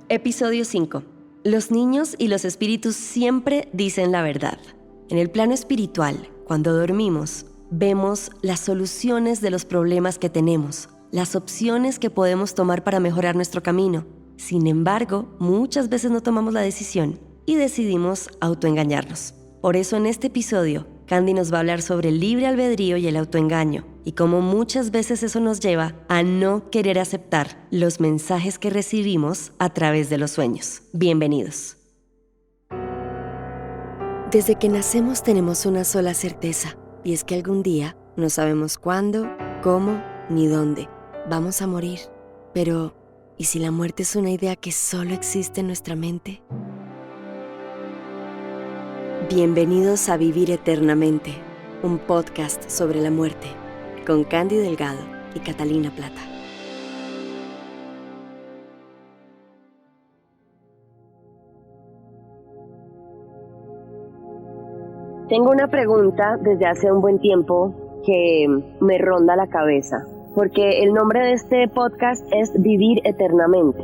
Episodio 5. Los niños y los espíritus siempre dicen la verdad. En el plano espiritual, cuando dormimos, vemos las soluciones de los problemas que tenemos, las opciones que podemos tomar para mejorar nuestro camino. Sin embargo, muchas veces no tomamos la decisión y decidimos autoengañarnos. Por eso en este episodio, Candy nos va a hablar sobre el libre albedrío y el autoengaño, y cómo muchas veces eso nos lleva a no querer aceptar los mensajes que recibimos a través de los sueños. Bienvenidos. Desde que nacemos tenemos una sola certeza, y es que algún día no sabemos cuándo, cómo ni dónde vamos a morir. Pero, ¿y si la muerte es una idea que solo existe en nuestra mente? Bienvenidos a Vivir Eternamente, un podcast sobre la muerte, con Candy Delgado y Catalina Plata. Tengo una pregunta desde hace un buen tiempo que me ronda la cabeza, porque el nombre de este podcast es Vivir Eternamente.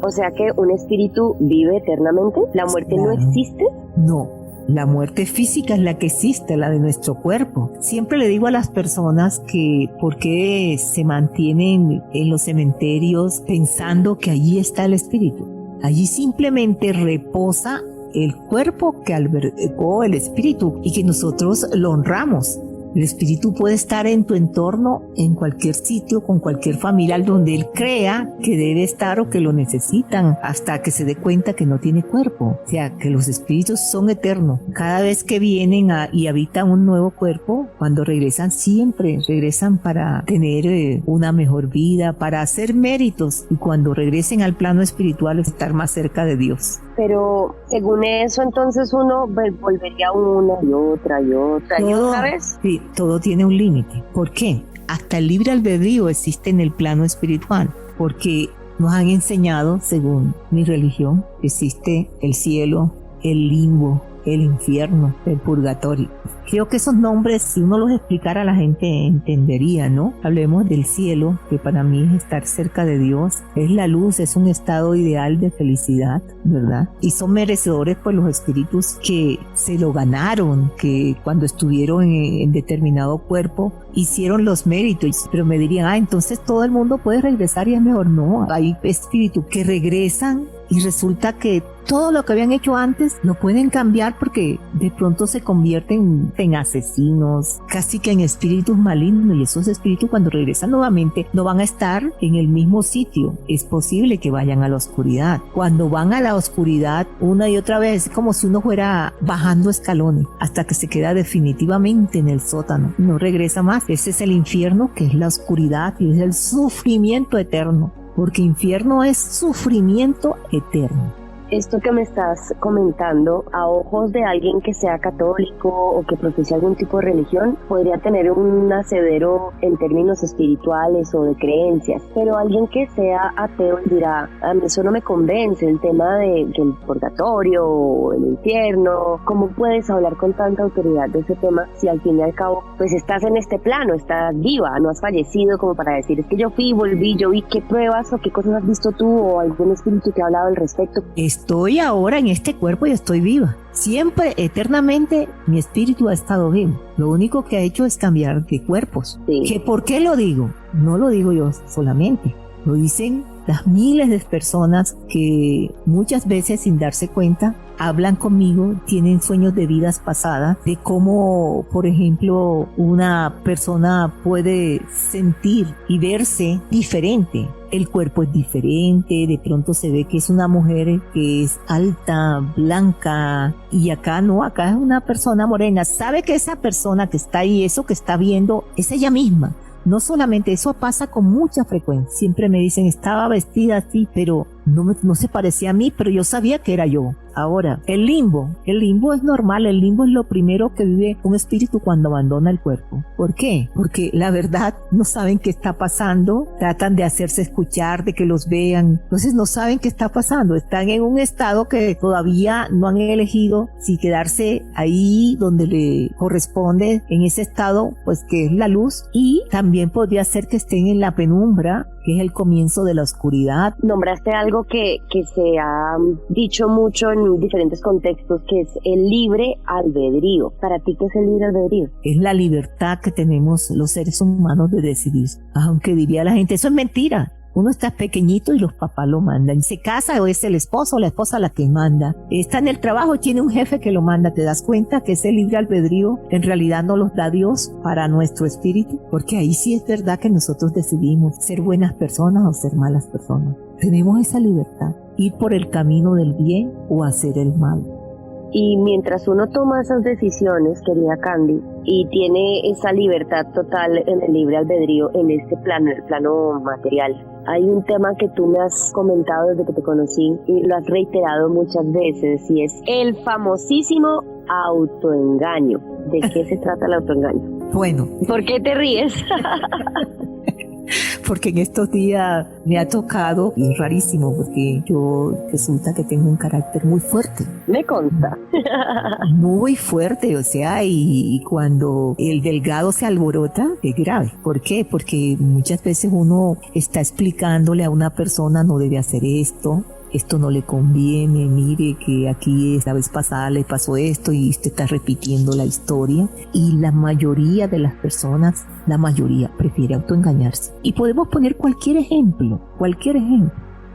O sea que un espíritu vive eternamente, ¿la muerte no existe? No. La muerte física es la que existe, la de nuestro cuerpo. Siempre le digo a las personas que por qué se mantienen en los cementerios pensando que allí está el espíritu. Allí simplemente reposa el cuerpo que albergó el espíritu y que nosotros lo honramos. El espíritu puede estar en tu entorno, en cualquier sitio, con cualquier familiar donde él crea que debe estar o que lo necesitan hasta que se dé cuenta que no tiene cuerpo. O sea, que los espíritus son eternos. Cada vez que vienen y habitan un nuevo cuerpo, cuando regresan siempre regresan para tener una mejor vida, para hacer méritos y cuando regresen al plano espiritual estar más cerca de Dios. Pero según eso, entonces uno volvería una y otra y otra vez. Sí, todo tiene un límite. ¿Por qué? Hasta el libre albedrío existe en el plano espiritual, porque nos han enseñado, según mi religión, que existe el cielo, el limbo, el infierno, el purgatorio. Creo que esos nombres, si uno los explicara, la gente entendería, ¿no? Hablemos del cielo, que para mí es estar cerca de Dios, es la luz, es un estado ideal de felicidad, ¿verdad? Y son merecedores pues los espíritus que se lo ganaron, que cuando estuvieron en determinado cuerpo hicieron los méritos, pero me dirían, entonces todo el mundo puede regresar y es mejor. No, hay espíritus que regresan y resulta que todo lo que habían hecho antes lo pueden cambiar porque de pronto se convierten en asesinos, casi que en espíritus malignos, y esos espíritus cuando regresan nuevamente no van a estar en el mismo sitio. Es posible que vayan a la oscuridad. Cuando van a la oscuridad una y otra vez es como si uno fuera bajando escalones hasta que se queda definitivamente en el sótano y no regresa más. Ese es el infierno, que es la oscuridad y es el sufrimiento eterno, porque infierno es sufrimiento eterno. Esto que me estás comentando, a ojos de alguien que sea católico o que profese algún tipo de religión, podría tener un asidero en términos espirituales o de creencias, pero alguien que sea ateo dirá, a mí eso no me convence, el tema del purgatorio o el infierno. ¿Cómo puedes hablar con tanta autoridad de ese tema si al fin y al cabo pues estás en este plano, estás viva, no has fallecido como para decir, es que yo fui, volví, yo vi? ¿Qué pruebas o qué cosas has visto tú o algún espíritu que ha hablado al respecto? Estoy ahora en este cuerpo y estoy viva. Siempre, eternamente, mi espíritu ha estado vivo. Lo único que ha hecho es cambiar de cuerpos. Sí. ¿Que por qué lo digo? No lo digo yo solamente. Lo dicen las miles de personas que muchas veces sin darse cuenta hablan conmigo, tienen sueños de vidas pasadas, de cómo, por ejemplo, una persona puede sentir y verse diferente. El cuerpo es diferente, de pronto se ve que es una mujer que es alta, blanca, y acá no, acá es una persona morena. Sabe que esa persona que está ahí, eso que está viendo, es ella misma. No solamente eso, pasa con mucha frecuencia. Siempre me dicen, estaba vestida así, pero no se parecía a mí, pero yo sabía que era yo. Ahora, el limbo es normal, el limbo es lo primero que vive un espíritu cuando abandona el cuerpo. ¿Por qué? Porque la verdad no saben qué está pasando, tratan de hacerse escuchar, de que los vean, entonces no saben qué está pasando, están en un estado que todavía no han elegido si quedarse ahí donde le corresponde, en ese estado pues que es la luz, y también podría ser que estén en la penumbra, que es el comienzo de la oscuridad. Nombraste algo que se ha dicho mucho en diferentes contextos, que es el libre albedrío. ¿Para ti qué es el libre albedrío? Es la libertad que tenemos los seres humanos de decidir. Aunque diría la gente, eso es mentira. Uno está pequeñito y los papás lo mandan. Se casa o es el esposo o la esposa la que manda. Está en el trabajo y tiene un jefe que lo manda. ¿Te das cuenta que ese libre albedrío en realidad no los da Dios para nuestro espíritu? Porque ahí sí es verdad que nosotros decidimos ser buenas personas o ser malas personas. Tenemos esa libertad. Ir por el camino del bien o hacer el mal. Y mientras uno toma esas decisiones, querida Candy, y tiene esa libertad total en el libre albedrío, en este plano, en el plano material, hay un tema que tú me has comentado desde que te conocí y lo has reiterado muchas veces, y es el famosísimo autoengaño. ¿De qué se trata el autoengaño? Bueno. ¿Por qué te ríes? Porque en estos días me ha tocado, y es rarísimo, porque yo resulta que tengo un carácter muy fuerte. Me consta. Muy fuerte, o sea, y cuando el delgado se alborota, es grave. ¿Por qué? Porque muchas veces uno está explicándole a una persona, no debe hacer esto no le conviene, mire que aquí la vez pasada le pasó esto y usted está repitiendo la historia. Y la mayoría de las personas, prefiere autoengañarse. Y podemos poner cualquier ejemplo.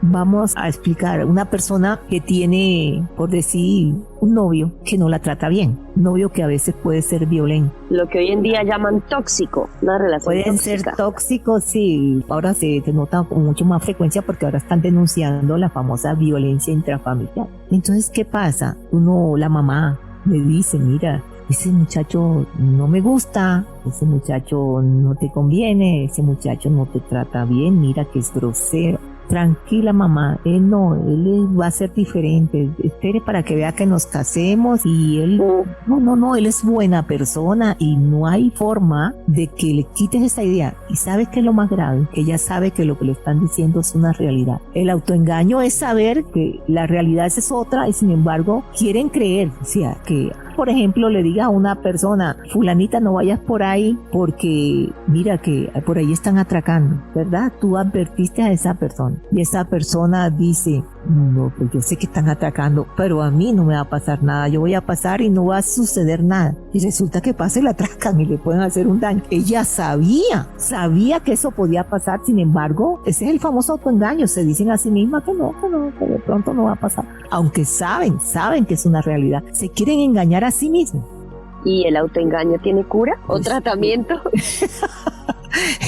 Vamos a explicar, una persona que tiene, por decir, un novio que no la trata bien, un novio que a veces puede ser violento. Lo que hoy en día llaman tóxico, una relación Pueden tóxica. ser tóxicos, sí, ahora se nota con mucho más frecuencia porque ahora están denunciando la famosa violencia intrafamiliar. Entonces, ¿qué pasa? La mamá le dice, mira, ese muchacho no me gusta, ese muchacho no te conviene, ese muchacho no te trata bien, mira que es grosero. Tranquila mamá, él va a ser diferente, espere para que vea que nos casemos y él, no, él es buena persona y no hay forma de que le quites esa idea. Y ¿sabes qué es lo más grave? Que ella sabe que lo que le están diciendo es una realidad. El autoengaño es saber que la realidad es otra y sin embargo quieren creer, o sea, que por ejemplo le diga a una persona, fulanita no vayas por ahí porque mira que por ahí están atracando, ¿verdad? Tú advertiste a esa persona y esa persona dice, no, pues yo sé que están atracando, pero a mí no me va a pasar nada, yo voy a pasar y no va a suceder nada. Y resulta que pasa y la atracan y le pueden hacer un daño. Ella sabía que eso podía pasar, sin embargo, ese es el famoso autoengaño, se dicen a sí mismas que de pronto no va a pasar. Aunque saben que es una realidad, se quieren engañar a sí mismos. ¿Y el autoengaño tiene cura o tratamiento?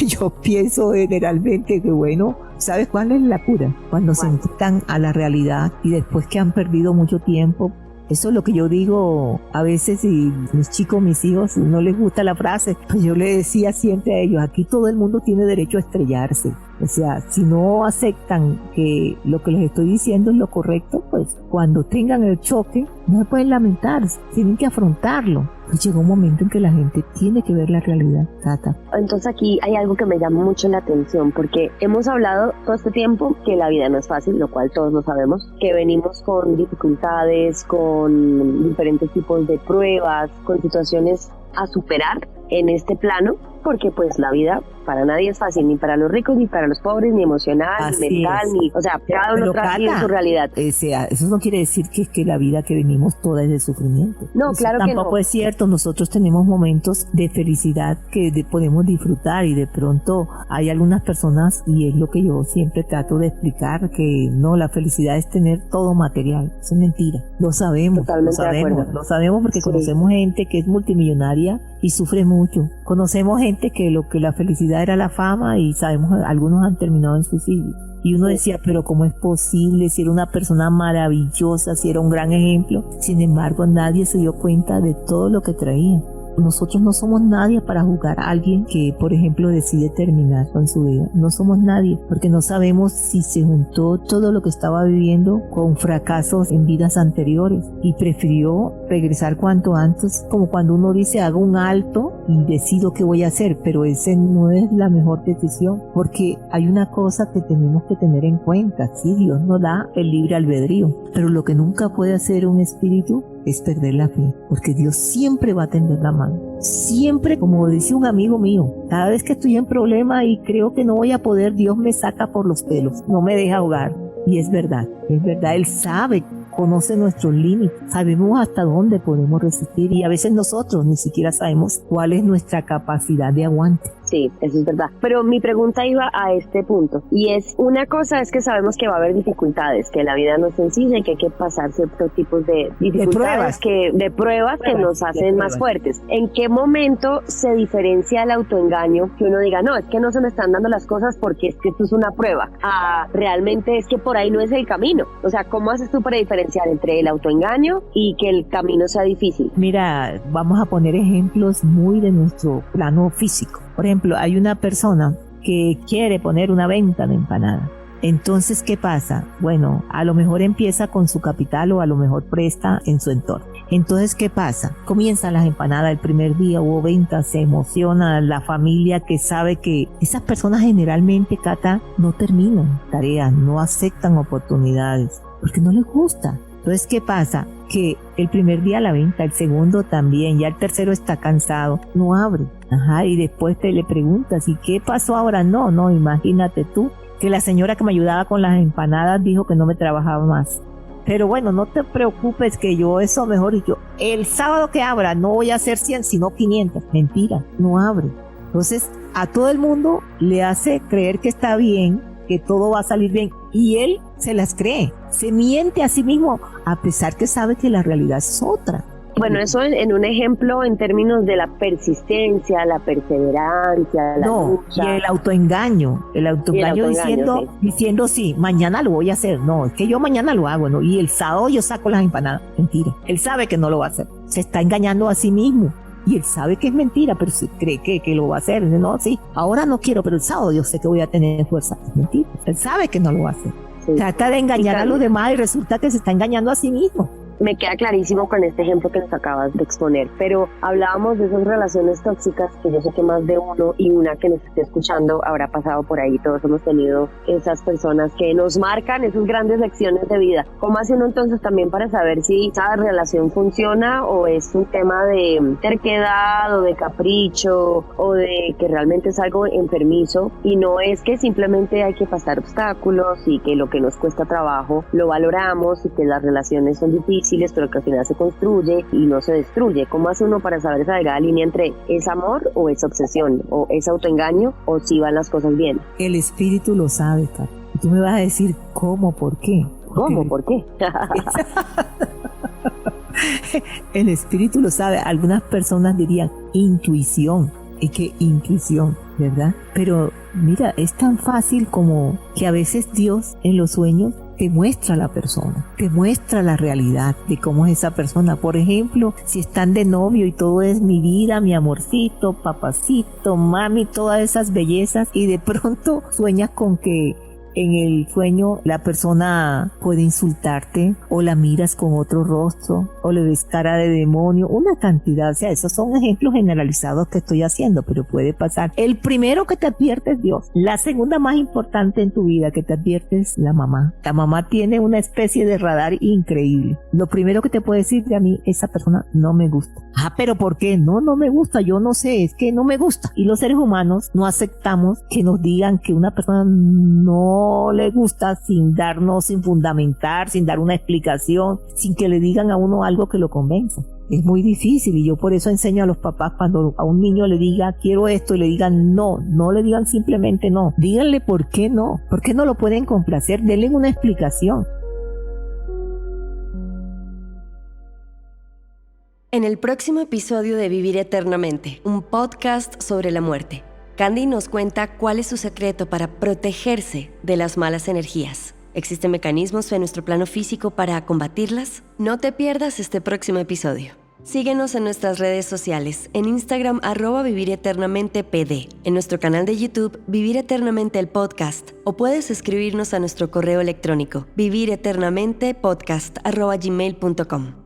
Yo pienso generalmente que bueno, ¿sabes cuál es la cura? Cuando se enfrentan a la realidad y después que han perdido mucho tiempo. Eso es lo que yo digo a veces, y mis hijos, no les gusta la frase, pues yo le decía siempre a ellos, aquí todo el mundo tiene derecho a estrellarse. O sea, si no aceptan que lo que les estoy diciendo es lo correcto, pues cuando tengan el choque, no se pueden lamentar, tienen que afrontarlo. Pues llegó un momento en que la gente tiene que ver la realidad, Tata. Entonces aquí hay algo que me llama mucho la atención, porque hemos hablado todo este tiempo que la vida no es fácil, lo cual todos lo sabemos, que venimos con dificultades, con diferentes tipos de pruebas, con situaciones a superar en este plano, porque pues la vida para nadie es fácil, ni para los ricos, ni para los pobres, ni emocional, Así ni mental, es. o sea, cada uno tiene su realidad. O sea, eso no quiere decir que la vida que venimos toda es de sufrimiento. No, eso claro que no. Tampoco es cierto, nosotros tenemos momentos de felicidad que podemos disfrutar y de pronto hay algunas personas, y es lo que yo siempre trato de explicar, que no, la felicidad es tener todo material. Eso es mentira. Lo sabemos, lo sabemos porque conocemos gente que es multimillonaria y sufre mucho. Conocemos gente que lo que la felicidad era la fama y sabemos algunos han terminado en suicidio. Y uno decía, pero ¿cómo es posible? Si era una persona maravillosa, si era un gran ejemplo. Sin embargo, nadie se dio cuenta de todo lo que traía. Nosotros no somos nadie para juzgar a alguien que, por ejemplo, decide terminar con su vida. No somos nadie, porque no sabemos si se juntó todo lo que estaba viviendo con fracasos en vidas anteriores y prefirió regresar cuanto antes, como cuando uno dice, hago un alto y decido qué voy a hacer, pero ese no es la mejor decisión, porque hay una cosa que tenemos que tener en cuenta. Sí, Dios nos da el libre albedrío, pero lo que nunca puede hacer un espíritu es perder la fe, porque Dios siempre va a tender la mano. Siempre, como dice un amigo mío, cada vez que estoy en problema y creo que no voy a poder, Dios me saca por los pelos, no me deja ahogar. Y es verdad, Él sabe, conoce nuestros límites, sabemos hasta dónde podemos resistir y a veces nosotros ni siquiera sabemos cuál es nuestra capacidad de aguante. Sí, eso es verdad. Pero mi pregunta iba a este punto, y es, una cosa es que sabemos que va a haber dificultades, que la vida no es sencilla y que hay que pasar ciertos tipos de dificultades, de pruebas que nos hacen más fuertes. ¿En qué momento se diferencia el autoengaño que uno diga, no, es que no se me están dando las cosas porque es que esto es una prueba, realmente es que por ahí no es el camino? O sea, ¿cómo haces tú para diferenciar entre el autoengaño y que el camino sea difícil? Mira, vamos a poner ejemplos muy de nuestro plano físico. Por ejemplo, hay una persona que quiere poner una venta de empanada. Entonces, ¿qué pasa? Bueno, a lo mejor empieza con su capital o a lo mejor presta en su entorno. Entonces, ¿qué pasa? Comienzan las empanadas el primer día, hubo ventas, se emociona la familia que sabe que esas personas generalmente, Cata, no terminan tareas, no aceptan oportunidades, porque no les gusta. Entonces, ¿qué pasa? Que el primer día la venta, el segundo también, ya el tercero está cansado, no abre. Y después te le preguntas, ¿y qué pasó ahora? No, imagínate tú, que la señora que me ayudaba con las empanadas dijo que no me trabajaba más. Pero bueno, no te preocupes que yo eso mejor, y yo, el sábado que abra no voy a hacer 100, sino 500. Mentira, no abre. Entonces, a todo el mundo le hace creer que está bien, que todo va a salir bien, y él se las cree, se miente a sí mismo, a pesar que sabe que la realidad es otra. Bueno, eso en un ejemplo en términos de la persistencia, la perseverancia, la lucha. Y el autoengaño diciendo sí, mañana lo voy a hacer. No, es que yo mañana lo hago, ¿no? Y el sábado yo saco las empanadas. Mentira, él sabe que no lo va a hacer. Se está engañando a sí mismo. Y él sabe que es mentira, pero se cree que lo va a hacer. No, sí, ahora no quiero, pero el sábado yo sé que voy a tener fuerza. Es mentira, él sabe que no lo va a hacer. Sí. Trata de engañar a los demás y resulta que se está engañando a sí mismo. Me queda clarísimo con este ejemplo que nos acabas de exponer, pero hablábamos de esas relaciones tóxicas que yo sé que más de uno y una que nos esté escuchando habrá pasado por ahí. Todos hemos tenido esas personas que nos marcan esas grandes lecciones de vida. ¿Cómo hace uno entonces también para saber si esa relación funciona o es un tema de terquedad o de capricho o de que realmente es algo enfermizo y no es que simplemente hay que pasar obstáculos y que lo que nos cuesta trabajo lo valoramos y que las relaciones son difíciles, pero que al final se construye y no se destruye? ¿Cómo hace uno para saber esa delgada línea entre es amor o es obsesión o es autoengaño o si van las cosas bien? El espíritu lo sabe, Kat. Y tú me vas a decir ¿cómo? ¿Por qué? ¿Cómo? ¿Por qué? El espíritu lo sabe. Algunas personas dirían intuición. Es que intuición, ¿verdad? Pero mira, es tan fácil como que a veces Dios en los sueños te muestra a la persona, te muestra la realidad de cómo es esa persona. Por ejemplo, si están de novio y todo es mi vida, mi amorcito, papacito, mami, todas esas bellezas, y de pronto sueñas con que en el sueño la persona puede insultarte o la miras con otro rostro o le ves cara de demonio, una cantidad. O sea, esos son ejemplos generalizados que estoy haciendo, pero puede pasar. El primero que te advierte es Dios. La segunda más importante en tu vida que te advierte es la mamá. La mamá tiene una especie de radar increíble. Lo primero que te puede decir de a mí, esa persona no me gusta. ¿Pero por qué? No me gusta, yo no sé, es que no me gusta. Y los seres humanos no aceptamos que nos digan que una persona no le gusta sin fundamentar, sin dar una explicación, sin que le digan a uno algo que lo convenza. Es muy difícil y yo por eso enseño a los papás cuando a un niño le diga quiero esto y le digan no le digan simplemente no. Díganle por qué no lo pueden complacer, denle una explicación. En el próximo episodio de Vivir Eternamente, un podcast sobre la muerte, Candy nos cuenta cuál es su secreto para protegerse de las malas energías. ¿Existen mecanismos en nuestro plano físico para combatirlas? No te pierdas este próximo episodio. Síguenos en nuestras redes sociales, en Instagram @vivireternamente_pd, en nuestro canal de YouTube Vivir Eternamente el Podcast, o puedes escribirnos a nuestro correo electrónico vivireternamente podcast@gmail.com.